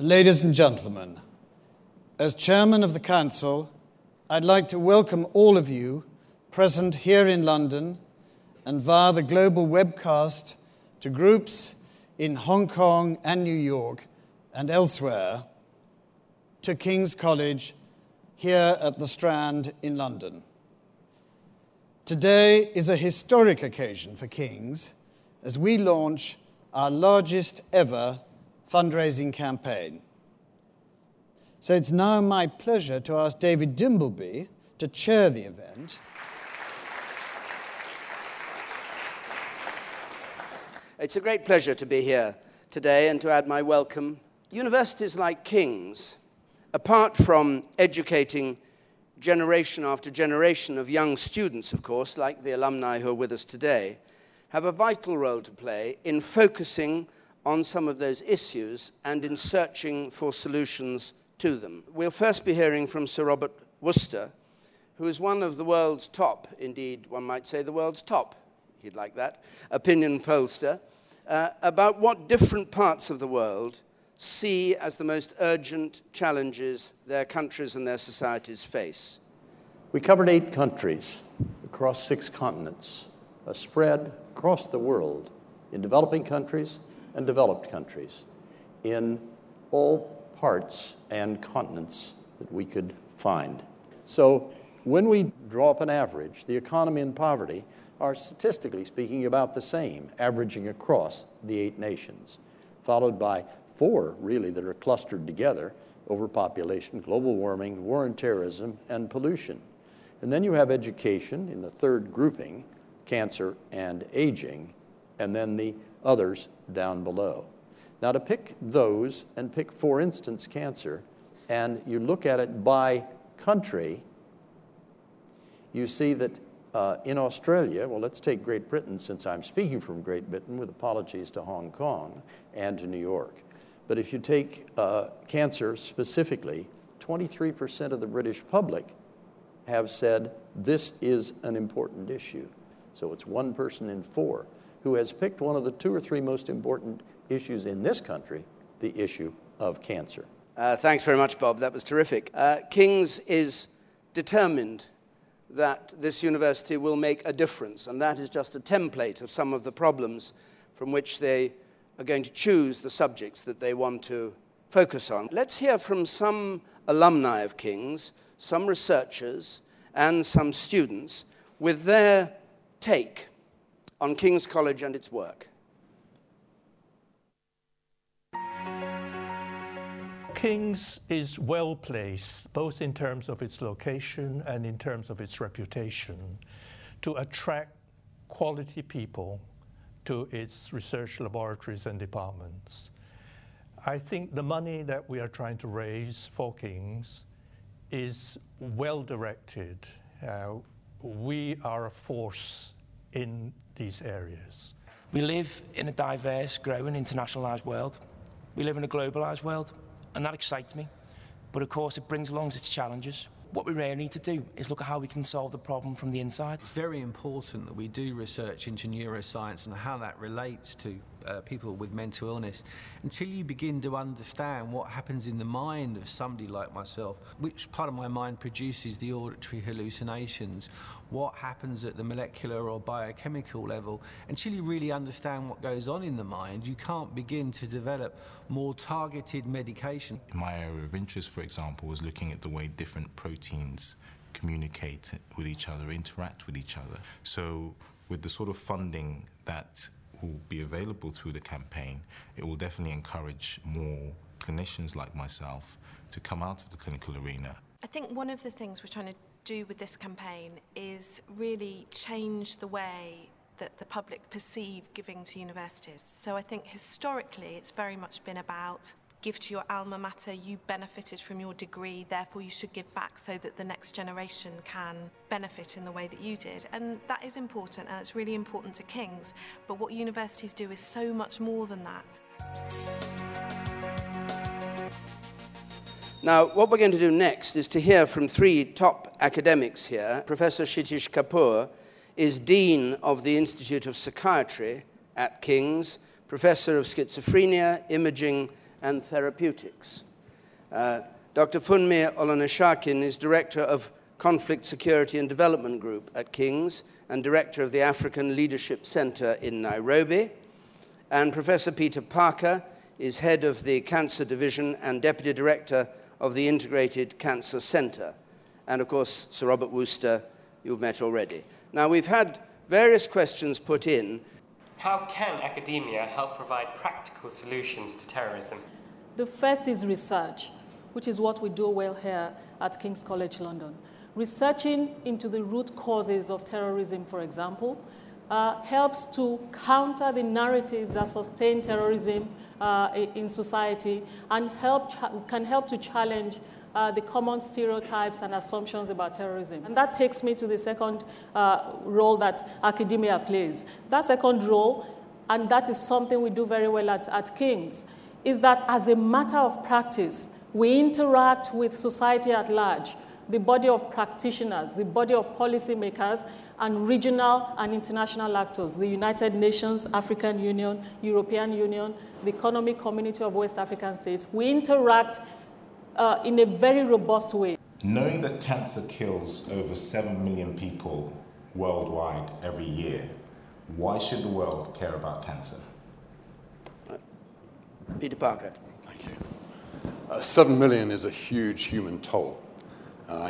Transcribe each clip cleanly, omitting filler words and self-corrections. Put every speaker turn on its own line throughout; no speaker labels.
Ladies and gentlemen, as Chairman of the Council, I'd like to welcome all of you present here in London and via the global webcast to groups in Hong Kong and New York and elsewhere to King's College here at the Strand in London. Today is a historic occasion for King's as we launch our largest ever fundraising campaign. So it's now my pleasure to ask David Dimbleby to chair the event.
It's a great pleasure to be here today and to add my welcome. Universities like King's, apart from educating generation after generation of young students, of course, like the alumni who are with us today, have a vital role to play in focusing on some of those issues and in searching for solutions to them. We'll first be hearing from Sir Robert Worcester, who is one of the world's top, indeed one might say the world's top, he'd like that, opinion pollster, about what different parts of the world see as the most urgent challenges their countries and their societies face.
We covered 8 countries across 6 continents, a spread across the world in developing countries and developed countries, in all parts and continents that we could find. So when we draw up an average, the economy and poverty are statistically speaking about the same, averaging across the 8 nations, followed by 4 really that are clustered together: overpopulation, global warming, war and terrorism, and pollution. And then you have education in the 3rd grouping, cancer and aging, and then the others down below. Now to pick those and pick, for instance, cancer, and you look at it by country, you see that in Australia, well, let's take Great Britain since I'm speaking from Great Britain, with apologies to Hong Kong and to New York. But if you take cancer specifically, 23% of the British public have said this is an important issue. So it's 1 person in 4 who has picked one of the 2 or 3 most important issues in this country, the issue of cancer.
Thanks very much, Bob. That was terrific. King's is determined that this university will make a difference, and that is just a template of some of the problems from which they are going to choose the subjects that they want to focus on. Let's hear from some alumni of King's, some researchers, and some students with their take on King's College and its work.
King's is well placed, both in terms of its location and in terms of its reputation, to attract quality people to its research laboratories and departments. I think the money that we are trying to raise for King's is well directed. We are a force in these areas.
We live in a diverse, growing, internationalised world. We live in a globalised world, and that excites me. But of course, it brings along its challenges. What we really need to do is look at how we can solve the problem from the inside.
It's very important that we do research into neuroscience and how that relates to people with mental illness. Until you begin to understand what happens in the mind of somebody like myself, which part of my mind produces the auditory hallucinations, what happens at the molecular or biochemical level, until you really understand what goes on in the mind, you can't begin to develop more targeted medication.
My area of interest, for example, was looking at the way different proteins communicate with each other, interact with each other. So with the sort of funding that will be available through the campaign, it will definitely encourage more clinicians like myself to come out of the clinical arena.
I think one of the things we're trying to do with this campaign is really change the way that the public perceive giving to universities. So I think historically it's very much been about give to your alma mater, you benefited from your degree, therefore you should give back so that the next generation can benefit in the way that you did. And that is important, and it's really important to King's. But what universities do is so much more than that.
Now, what we're going to do next is to hear from 3 top academics here. Professor Shitij Kapur is Dean of the Institute of Psychiatry at King's, Professor of Schizophrenia, Imaging and Therapeutics. Dr. Funmi Olonisakin is Director of Conflict Security and Development Group at King's and Director of the African Leadership Centre in Nairobi. And Professor Peter Parker is Head of the Cancer Division and Deputy Director of the Integrated Cancer Centre. And of course, Sir Robert Worcester, you've met already. Now, we've had various questions put in.
How can academia help provide practical solutions to terrorism?
The first is research, which is what we do well here at King's College London. Researching into the root causes of terrorism, for example, helps to counter the narratives that sustain terrorism in society and can help to challenge the common stereotypes and assumptions about terrorism. And that takes me to the second role that academia plays. That second role, and that is something we do very well at King's, is that as a matter of practice, we interact with society at large, the body of practitioners, the body of policymakers, and regional and international actors, the United Nations, African Union, European Union, the Economic Community of West African States. We interact in a very robust way.
Knowing that cancer kills over 7 million people worldwide every year, why should the world care about cancer?
Peter Parker.
Thank you. 7 million is a huge human toll.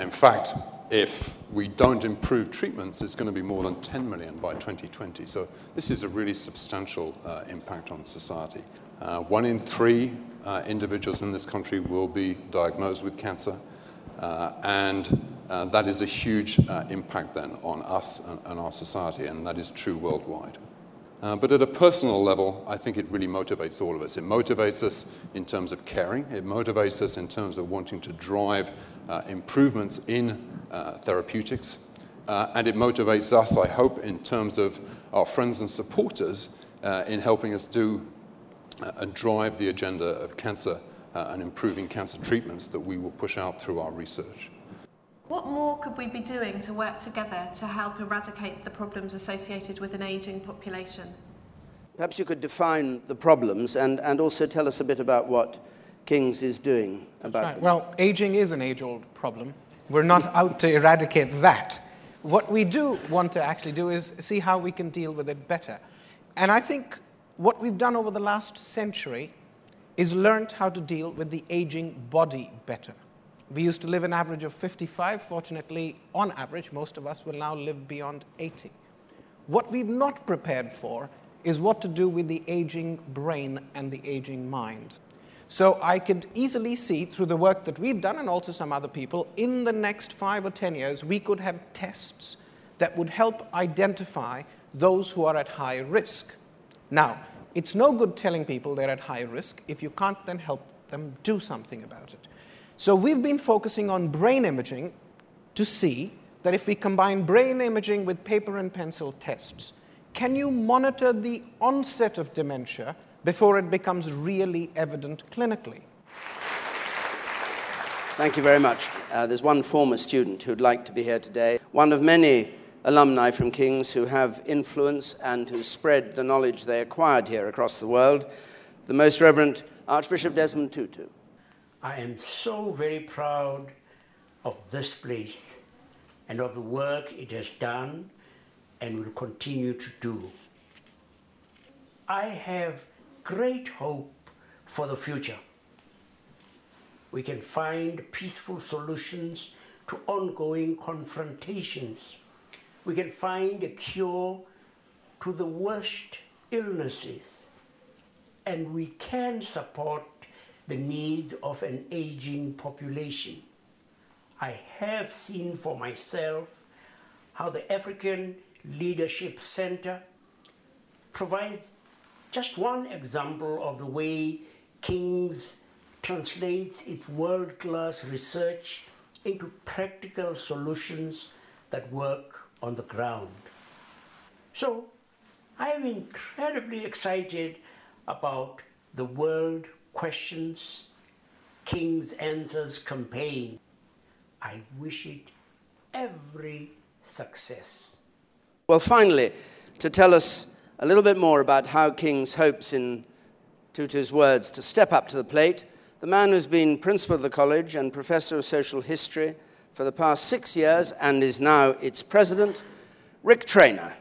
In fact, if we don't improve treatments, it's going to be more than 10 million by 2020. So this is a really substantial impact on society. 1 in 3 individuals in this country will be diagnosed with cancer, and that is a huge impact then on us and our society, and that is true worldwide. But at a personal level, I think it really motivates all of us. It motivates us in terms of caring. It motivates us in terms of wanting to drive improvements in therapeutics. And it motivates us, I hope, in terms of our friends and supporters in helping us do and drive the agenda of cancer and improving cancer treatments that we will push out through our research.
What more could we be doing to work together to help eradicate the problems associated with an ageing population?
Perhaps you could define the problems and also tell us a bit about what King's is doing about them.
Well, aging is an age-old problem. We're not out to eradicate that. What we do want to actually do is see how we can deal with it better. And I think what we've done over the last century is learned how to deal with the aging body better. We used to live an average of 55. Fortunately, on average, most of us will now live beyond 80. What we've not prepared for is what to do with the aging brain and the aging mind. So I could easily see through the work that we've done and also some other people, in the next 5 or 10 years, we could have tests that would help identify those who are at high risk. Now, it's no good telling people they're at high risk if you can't then help them do something about it. So we've been focusing on brain imaging to see that if we combine brain imaging with paper and pencil tests, can you monitor the onset of dementia before it becomes really evident clinically?
Thank you very much. There's one former student who'd like to be here today, one of many alumni from King's who have influence and who spread the knowledge they acquired here across the world, the Most Reverend Archbishop Desmond Tutu.
I am so very proud of this place and of the work it has done and will continue to do. I have great hope for the future. We can find peaceful solutions to ongoing confrontations. We can find a cure to the worst illnesses, and we can support the needs of an aging population. I have seen for myself how the African Leadership Center provides just one example of the way King's translates its world-class research into practical solutions that work on the ground. So I am incredibly excited about the World Questions King's Answers campaign. I wish it every success.
Well, finally, to tell us a little bit more about how King's hopes in Tutu's words, to step up to the plate, the man who's been principal of the college and professor of social history for the past 6 years and is now its president, Rick Trainor.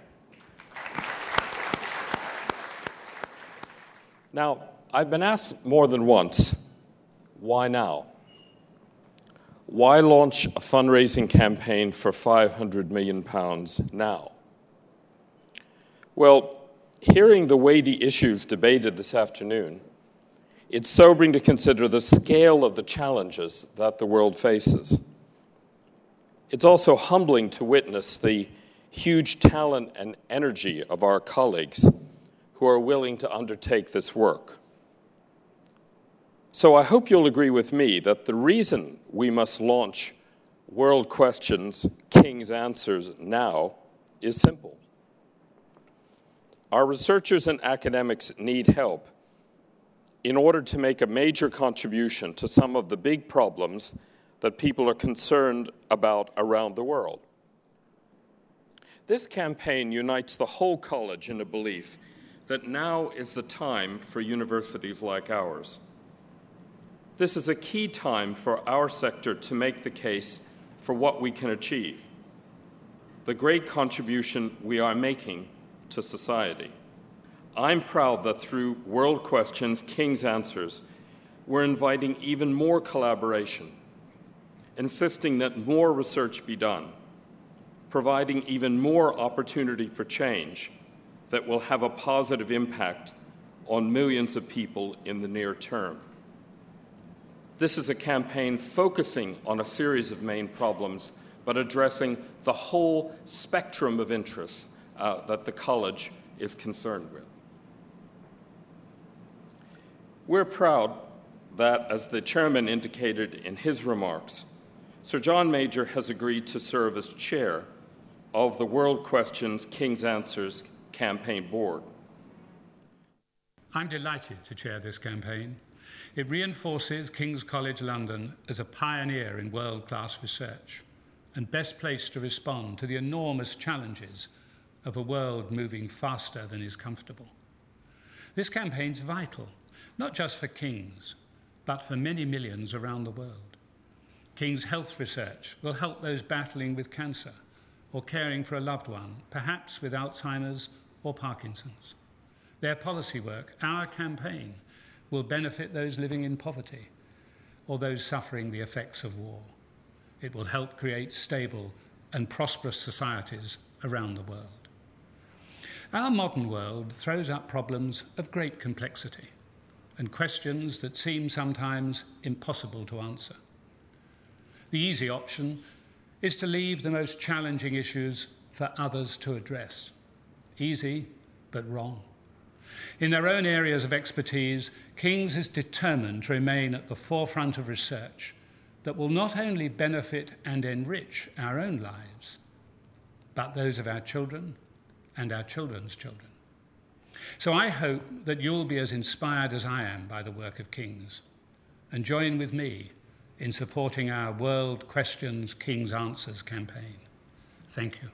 Now, I've been asked more than once, why now? Why launch a fundraising campaign for £500 million now? Well, hearing the weighty issues debated this afternoon, it's sobering to consider the scale of the challenges that the world faces. It's also humbling to witness the huge talent and energy of our colleagues who are willing to undertake this work. So I hope you'll agree with me that the reason we must launch World Questions, King's Answers now is simple. Our researchers and academics need help in order to make a major contribution to some of the big problems that people are concerned about around the world. This campaign unites the whole college in a belief that now is the time for universities like ours. This is a key time for our sector to make the case for what we can achieve, the great contribution we are making to society. I'm proud that through World Questions, King's Answers, we're inviting even more collaboration, insisting that more research be done, providing even more opportunity for change that will have a positive impact on millions of people in the near term. This is a campaign focusing on a series of main problems, but addressing the whole spectrum of interests that the college is concerned with. We're proud that, as the chairman indicated in his remarks, Sir John Major has agreed to serve as chair of the World Questions, King's Answers campaign board.
I'm delighted to chair this campaign. It reinforces King's College London as a pioneer in world-class research and best placed to respond to the enormous challenges of a world moving faster than is comfortable. This campaign's vital, not just for King's, but for many millions around the world. King's health research will help those battling with cancer or caring for a loved one, perhaps with Alzheimer's or Parkinson's. Their policy work, our campaign, will benefit those living in poverty or those suffering the effects of war. It will help create stable and prosperous societies around the world. Our modern world throws up problems of great complexity and questions that seem sometimes impossible to answer. The easy option is to leave the most challenging issues for others to address. Easy, but wrong. In their own areas of expertise, King's is determined to remain at the forefront of research that will not only benefit and enrich our own lives, but those of our children and our children's children. So I hope that you'll be as inspired as I am by the work of King's and join with me in supporting our World Questions, King's Answers campaign. Thank you.